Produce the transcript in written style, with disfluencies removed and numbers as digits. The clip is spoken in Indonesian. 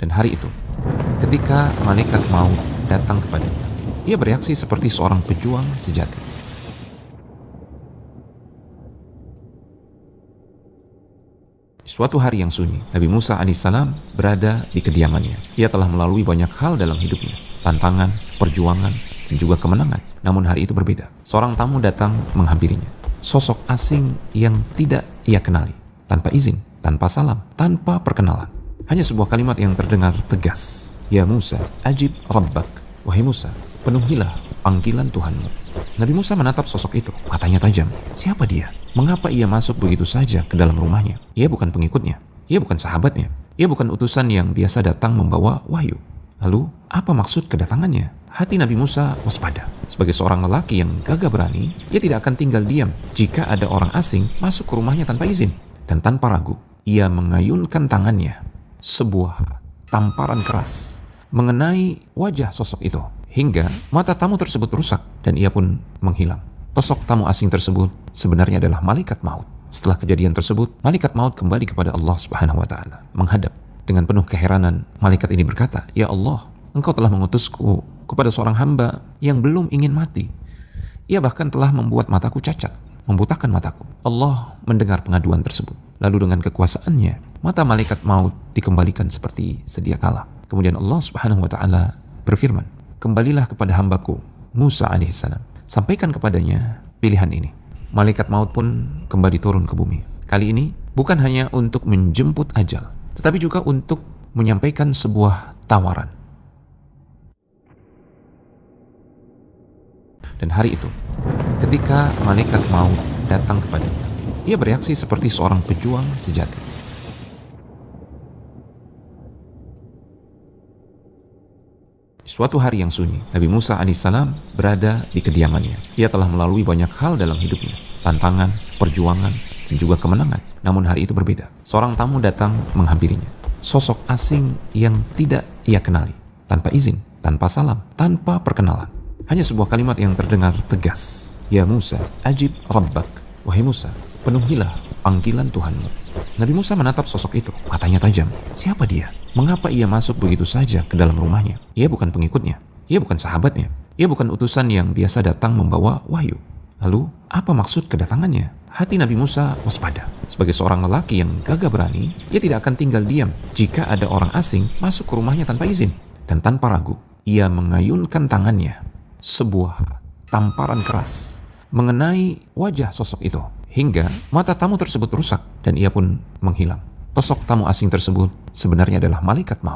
Dan hari itu, ketika malaikat maut datang kepadanya, ia bereaksi seperti seorang pejuang sejati. Suatu hari yang sunyi, Nabi Musa alaihissalam berada di kediamannya. Ia telah melalui banyak hal dalam hidupnya, tantangan, perjuangan, dan juga kemenangan. Namun hari itu berbeda. Seorang tamu datang menghampirinya. Sosok asing yang tidak ia kenali, tanpa izin, tanpa salam, tanpa perkenalan. Hanya sebuah kalimat yang terdengar tegas. Ya Musa, ajib rabbak. Wahai Musa, penuhilah panggilan Tuhanmu. Nabi Musa menatap sosok itu, matanya tajam. Siapa dia? Mengapa ia masuk begitu saja ke dalam rumahnya? Ia bukan pengikutnya, ia bukan sahabatnya, ia bukan utusan yang biasa datang membawa wahyu. Lalu, apa maksud kedatangannya? Hati Nabi Musa waspada. Sebagai seorang lelaki yang gagah berani, ia tidak akan tinggal diam jika ada orang asing masuk ke rumahnya tanpa izin. Dan tanpa ragu, ia mengayunkan tangannya. Sebuah tamparan keras mengenai wajah sosok itu, hingga mata tamu tersebut rusak dan ia pun menghilang. Sosok tamu asing tersebut sebenarnya adalah malaikat maut. Setelah kejadian tersebut, malaikat maut kembali kepada Allah Subhanahu wa taala, menghadap. Dengan penuh keheranan, malaikat ini berkata, "Ya Allah, Engkau telah mengutusku kepada seorang hamba yang belum ingin mati. Ia bahkan telah membuat mataku cacat, membutakan mataku." Allah mendengar pengaduan tersebut. Lalu dengan kekuasaannya, mata malaikat maut dikembalikan seperti sedia kala. Kemudian Allah Subhanahu wa taala berfirman, "Kembalilah kepada hambaku Musa alaihissalam. Sampaikan kepadanya pilihan ini." Malaikat maut pun kembali turun ke bumi. Kali ini bukan hanya untuk menjemput ajal, tetapi juga untuk menyampaikan sebuah tawaran. Dan hari itu, ketika malaikat maut datang kepadanya, ia bereaksi seperti seorang pejuang sejati. Suatu hari yang sunyi, Nabi Musa alaihissalam berada di kediamannya. Ia telah melalui banyak hal dalam hidupnya, tantangan, perjuangan, dan juga kemenangan. Namun hari itu berbeda. Seorang tamu datang menghampirinya. Sosok asing yang tidak ia kenali, tanpa izin, tanpa salam, tanpa perkenalan. Hanya sebuah kalimat yang terdengar tegas. Ya Musa, ajib rabbak. Wahai Musa, penuhilah panggilan Tuhanmu. Nabi Musa menatap sosok itu, matanya tajam. Siapa dia? Mengapa ia masuk begitu saja ke dalam rumahnya? Ia bukan pengikutnya, ia bukan sahabatnya, ia bukan utusan yang biasa datang membawa wahyu. Lalu, apa maksud kedatangannya? Hati Nabi Musa waspada. Sebagai seorang lelaki yang gagah berani, ia tidak akan tinggal diam jika ada orang asing masuk ke rumahnya tanpa izin. Dan tanpa ragu, ia mengayunkan tangannya. Sebuah tamparan keras mengenai wajah sosok itu, hingga mata tamu tersebut rusak dan ia pun menghilang. Sosok tamu asing tersebut sebenarnya adalah malaikat maut.